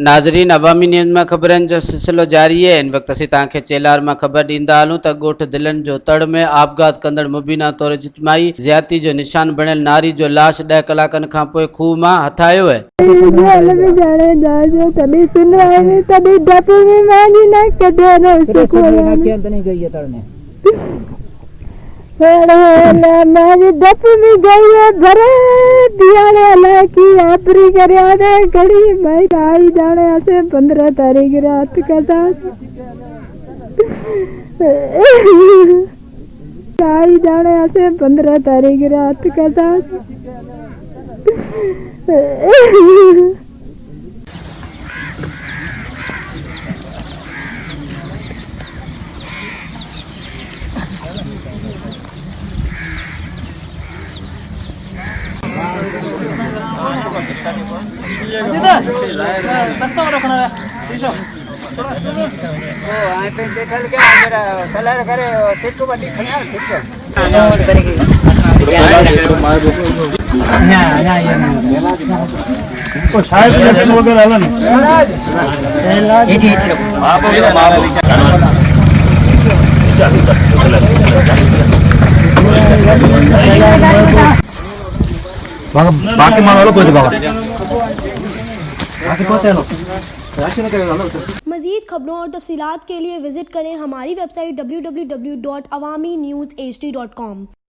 नाज़रीन, अवामी न्यूज़ में खबरन जो सिलसिलो जारी है। इन वक्त असीं तव्हांखे चेलहार में खबर ॾींदा हलूं त ॻोठ दिलन जो तड़ में आपघात कंदड़ मुबीना तौर इजतमाही ज़ियादती जो निशान बणियल नारी जो लाश 10 कलाकनि खां पोइ खूह मां हथायो है। डप में गई है भरे दियाले लाकी आपरी करयाने घड़ी भाई आई जाने ऐसे 15 तारीख रात का था आई जाने ऐसे 15 तारीख रात का था। बाकी मानो कोई बाबा मज़ीद खबरों और तफसीलात के लिए विजिट करें हमारी वेबसाइट www.awamiNewsHD.com।